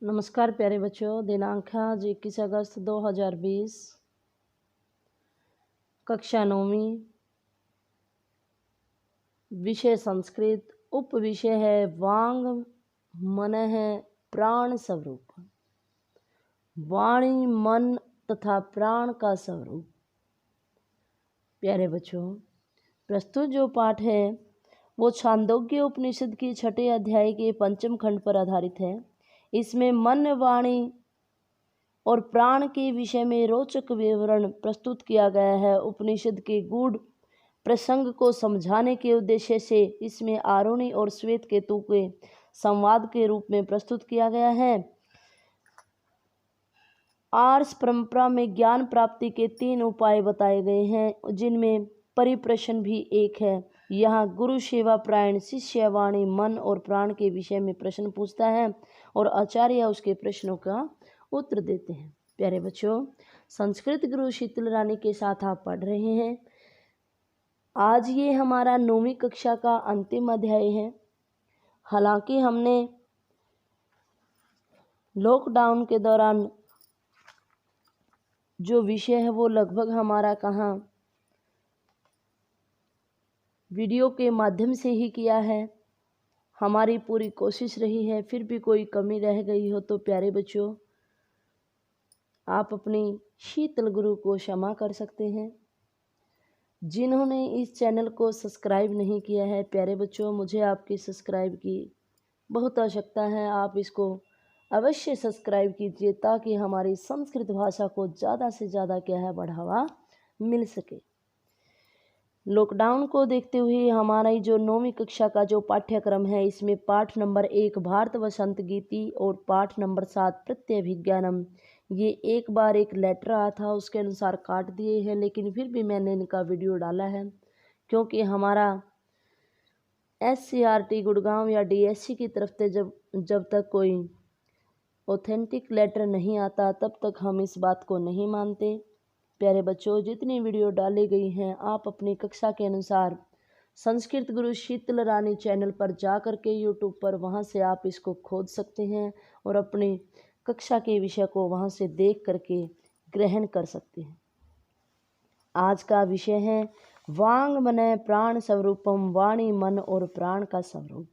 नमस्कार प्यारे बच्चों। दिनांक है आज 21 अगस्त 2020। कक्षा 9वीं, विषय संस्कृत। उप विषय है वांग मनः प्राण स्वरूप। वाणी, मन तथा प्राण का स्वरूप। प्यारे बच्चों, प्रस्तुत जो पाठ है वो छांदोग्य उपनिषद की 6ठे अध्याय के 5वें खंड पर आधारित है। इसमें मन, वाणी और प्राण के विषय में रोचक विवरण प्रस्तुत किया गया है। उपनिषद के गूढ़ प्रसंग को समझाने के उद्देश्य से इसमें आरुणि और श्वेत केतु के संवाद के रूप में प्रस्तुत किया गया है। आर्ष परंपरा में ज्ञान प्राप्ति के 3 उपाय बताए गए हैं, जिनमें परिप्रश्न भी एक है। यहाँ गुरु सेवा प्रायण शिष्य वाणी, मन और प्राण के विषय में प्रश्न पूछता है और आचार्य उसके प्रश्नों का उत्तर देते हैं। प्यारे बच्चों, संस्कृत गुरु शीतल रानी के साथ आप पढ़ रहे हैं। आज ये हमारा 9वीं कक्षा का अंतिम अध्याय है। हालांकि हमने लॉकडाउन के दौरान जो विषय है वो लगभग हमारा कहाँ वीडियो के माध्यम से ही किया है। हमारी पूरी कोशिश रही है, फिर भी कोई कमी रह गई हो तो प्यारे बच्चों आप अपनी शीतल गुरु को क्षमा कर सकते हैं। जिन्होंने इस चैनल को सब्सक्राइब नहीं किया है, प्यारे बच्चों मुझे आपकी सब्सक्राइब की बहुत आवश्यकता है। आप इसको अवश्य सब्सक्राइब कीजिए ताकि हमारी संस्कृत भाषा को ज़्यादा से ज़्यादा क्या है बढ़ावा मिल सके। लॉकडाउन को देखते हुए हमारी जो 9वीं कक्षा का जो पाठ्यक्रम है, इसमें पाठ नंबर 1 भारत वसंत गीति और पाठ नंबर 7 प्रत्यभिज्ञानम, ये एक बार एक लेटर आया था उसके अनुसार काट दिए हैं, लेकिन फिर भी मैंने इनका वीडियो डाला है क्योंकि हमारा SCRT गुड़गांव या DSC की तरफ से जब तक कोई ऑथेंटिक लेटर नहीं आता तब तक हम इस बात को नहीं मानते। प्यारे बच्चों, जितनी वीडियो डाली गई हैं आप अपनी कक्षा के अनुसार संस्कृत गुरु शीतल रानी चैनल पर जा कर के यूट्यूब पर वहां से आप इसको खोज सकते हैं और अपनी कक्षा के विषय को वहां से देख करके ग्रहण कर सकते हैं। आज का विषय है वांग मनः प्राण स्वरूपम, वाणी मन और प्राण का स्वरूप।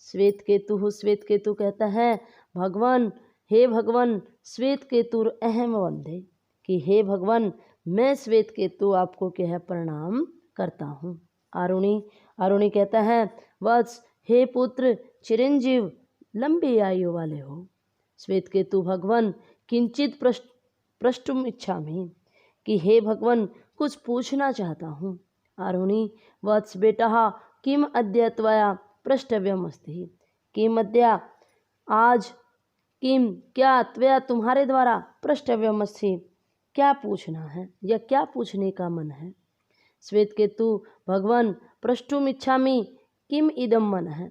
श्वेत केतु कहता है भगवान, हे भगवान श्वेत केतुर अहम वंदे, कि हे भगवान मैं श्वेत केतु आपको क्या है प्रणाम करता हूँ। आरुणि कहता है वत्स, हे पुत्र चिरंजीव लंबी आयु वाले हो। श्वेत केतु भगवान किंचित प्रष्टुम इच्छामि, कि हे भगवान कुछ पूछना चाहता हूँ। आरुणि वत्स बेटा किम अद्य त्वया प्रष्टव्यम अस्ति, किम अद्य आज, किम क्या, त्वया तुम्हारे द्वारा, प्रष्टव्यम अस्ति क्या पूछना है या क्या पूछने का मन है। श्वेत केतु भगवान प्रष्टुम इच्छामि किम इदम मन है,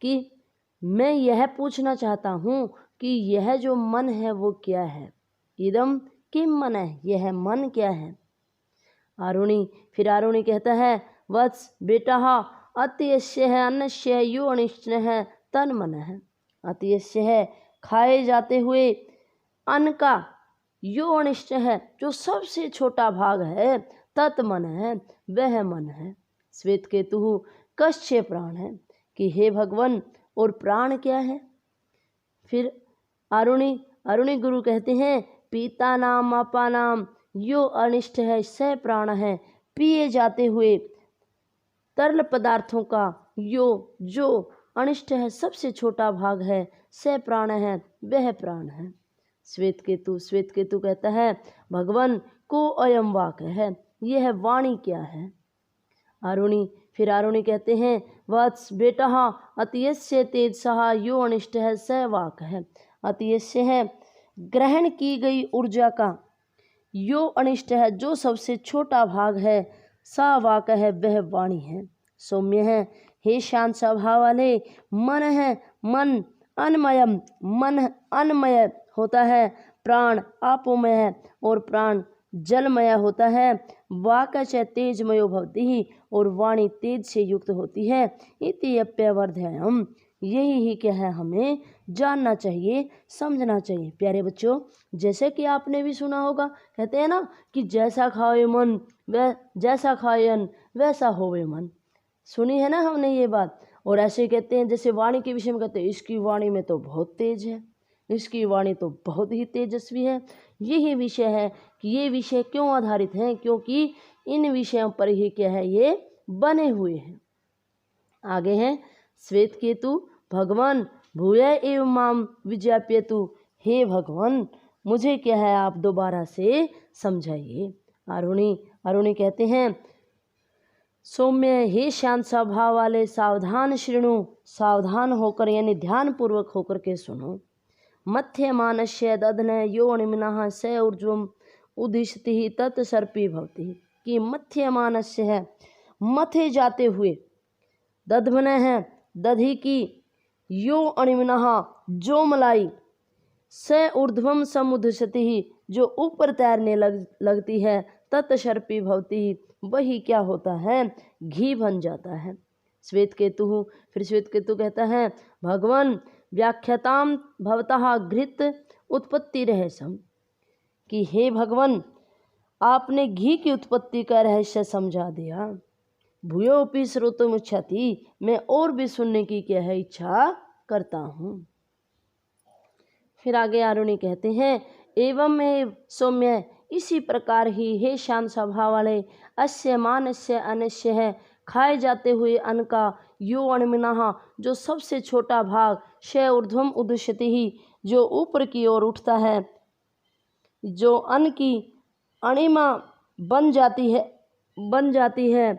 कि मैं यह पूछना चाहता हूँ कि यह जो मन है वो क्या है। इदम किम मन है, यह मन क्या है। आरुणि कहता है वत्स बेटा अत्यस्य है अन्नस्य यो अनिष्ट है तन मन है। अत्यस्य है खाए जाते हुए अन्न का, यो अनिष्ट है जो सबसे छोटा भाग है, तत् मन है वह मन है। श्वेत केतु कस्य प्राण है, कि हे भगवान और प्राण क्या है। फिर आरुणि गुरु कहते हैं पीता नाम आपा नाम यो अनिष्ट है स प्राण है, पिए जाते हुए तरल पदार्थों का यो जो अनिष्ट है सबसे छोटा भाग है, स प्राण है वह प्राण है। श्वेत केतु कहता है भगवान को अयम वाक है, यह वाणी क्या है। आरुणि कहते हैं वत्स बेटा अतियस्य तेजसः यो अनिष्ट है स वाक है। अतियस्य है ग्रहण की गई ऊर्जा का, यो अनिष्ट है जो सबसे छोटा भाग है, सा वाक है वह वाणी है। सौम्य है, हे शांत स्वभाव वाले, मन है, मन अन्मयम, मन अन्मय होता है, प्राण आपोमय है और प्राण जलमय होता है। वाक च तेजमयो भवति, और वाणी तेज से युक्त होती है। इति अप्यवर्धयम्, यही ही क्या है हमें जानना चाहिए, समझना चाहिए। प्यारे बच्चों, जैसे कि आपने भी सुना होगा, कहते हैं ना कि जैसा खाए मन वह जैसा खाए अन्न वैसा होवे मन। सुनी है ना हमने ये बात। और ऐसे कहते हैं, जैसे वाणी के विषय में कहते हैं, इसकी वाणी में तो बहुत तेज है, इसकी वाणी तो बहुत ही तेजस्वी है। यही विषय है कि ये विषय क्यों आधारित हैं, क्योंकि इन विषयों पर ही क्या है ये बने हुए हैं। आगे हैं श्वेत केतु, भगवान भूय एव माम विज्ञाप्यतु। हे भगवान, मुझे क्या है आप दोबारा से समझाइए। आरुणि कहते हैं, सौम्य हे शांत स्वभाव वाले, सावधान श्रृणु, सावधान होकर यानी ध्यान पूर्वक होकर के सुनो। मध्य मानस्य दधन योनिमिनः स ऊर्ध्वम् उदिशति तत्सर्पी भवति। कि मध्य मानस्य है, मथे जाते हुए, दधन है दधि की, यो अणिमिनः जो मलाई, स ऊर्ध्वम समुदशति जो ऊपर तैरने लगती है, तत्सर्पी भवति वही क्या होता है घी बन जाता है। श्वेत केतु, फिर श्वेत केतु कहता है, भगवान व्याख्याताम भवतः घृत उत्पत्ति रहस्यम। कि हे भगवान, आपने घी की उत्पत्ति का रहस्य समझा दिया। भूयोपि श्रोतुम इच्छति, मैं और भी सुनने की क्या है इच्छा करता हूँ। फिर आगे आरुणि कहते हैं, एवं एव सौम्य, इसी प्रकार ही हे शांत स्वभाव वाले, अस्य मानस्य अनस्य है, खाए जाते हुए अन्न का, यो अणमिनः जो सबसे छोटा भाग, श ऊर्ध्वम उदिशति ही जो ऊपर की ओर उठता है, जो अन्न की अणिमा बन जाती है,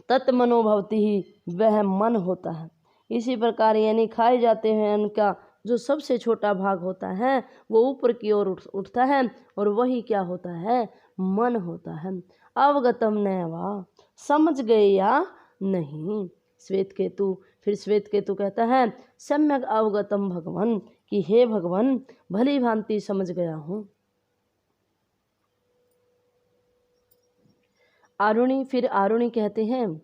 तत्मनोभवति ही वह मन होता है। इसी प्रकार यानी खाए जाते हैं अन्न का जो सबसे छोटा भाग होता है वो ऊपर की ओर उठता है और वही क्या होता है मन होता है। अवगतम नैवा, समझ गए या नहीं। श्वेत केतु, फिर श्वेत केतु कहता है, सम्यक अवगतम भगवान, कि हे भगवान भली भांति समझ गया हूँ। आरुणि, फिर आरुणि कहते हैं,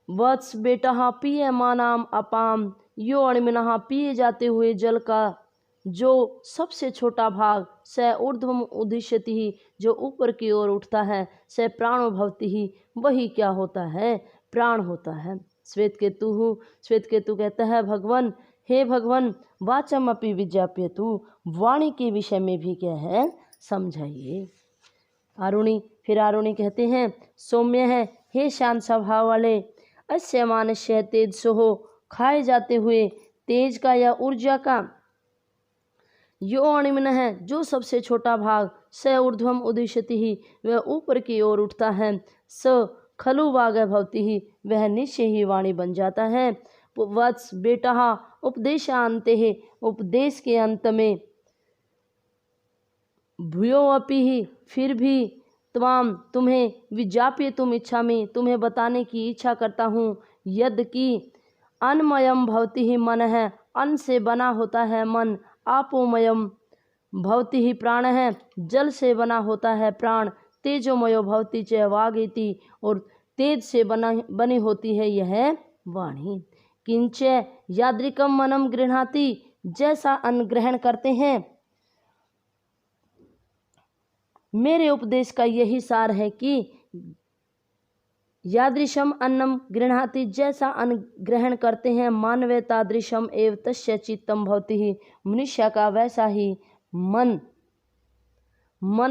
वत्स बेटा पिए मानाम अपाम, यो अणमिनः पिए जाते हुए जल का जो सबसे छोटा भाग, स ऊर्ध्वम उदिशति ही जो ऊपर की ओर उठता है, स प्राणो भवति ही वही क्या होता है प्राण होता है। श्वेत केतु कहता है, भगवान हे भगवान वाचम अपि विज्ञाप्यतु, वाणी के विषय में भी क्या है समझाइए। आरुणि, फिर आरुणि कहते हैं, सौम्य है हे शांत स्वभाव वाले, अस्य मानस्य तेज सोहो खाए जाते हुए तेज का या ऊर्जा का, यो अणिमन है जो सबसे छोटा भाग, स ऊर्ध्वम उदिशति ही वह ऊपर की ओर उठता है, स खलु वाग भवति ही वह निश्चय ही वाणी बन जाता है। वत्स बेटा उपदेशांते है उपदेश के अंत में, भूयो अपि ही फिर भी, तमाम तुम्हें, विज्ञाप्य तुम इच्छा में तुम्हें बताने की इच्छा करता हूँ, यद कि अन्मयम भवति ही मन है, अन्न से बना होता है मन, आपोमयम भवति ही प्राण है, जल से बना होता है प्राण, तेजोमयो भवति च वागीति और तेज से बनी होती है यह वाणी। किंच यादृकम मनम गृह्णाति, जैसा अन्न ग्रहण करते हैं, मेरे उपदेश का यही सार है कि यादृशम अन्नम गृह्णाति, जैसा अन्न ग्रहण करते हैं, मानवे तादृशम एव तस्य चित्तम भवति ही मनुष्य का वैसा ही मन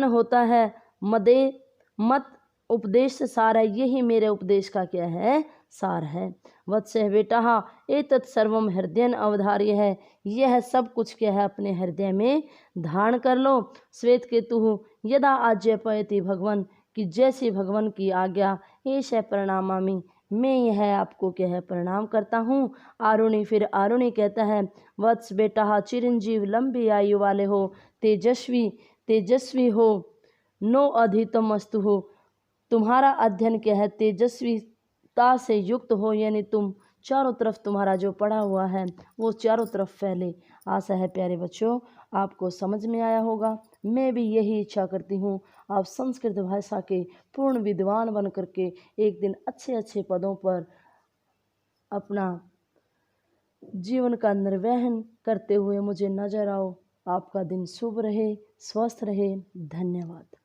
होता है। मत उपदेश सार है, यही मेरे उपदेश का क्या है सार है। वत्स बेटा एतत् सर्वम हृदयन अवधार्य है, यह सब कुछ क्या है अपने हृदय में धारण कर लो। श्वेत केतु यदा आज्ञापयति भगवान, कि जैसे भगवान की आज्ञा, एष प्रणामामि मैं यह आपको क्या है प्रणाम करता हूँ। आरुणि, फिर आरुणि कहता है, वत्स बेटा चिरंजीव लंबी आयु वाले हो, तेजस्वी हो, नो अधितम अस्तु हो, तुम्हारा अध्ययन क्या है तेजस्वीता से युक्त हो, यानी तुम चारों तरफ तुम्हारा जो पढ़ा हुआ है वो चारों तरफ फैले। आशा है प्यारे बच्चों आपको समझ में आया होगा। मैं भी यही इच्छा करती हूँ आप संस्कृत भाषा के पूर्ण विद्वान बन करके एक दिन अच्छे अच्छे पदों पर अपना जीवन का निर्वहन करते हुए मुझे नजर आओ। आपका दिन शुभ रहे, स्वस्थ रहे। धन्यवाद।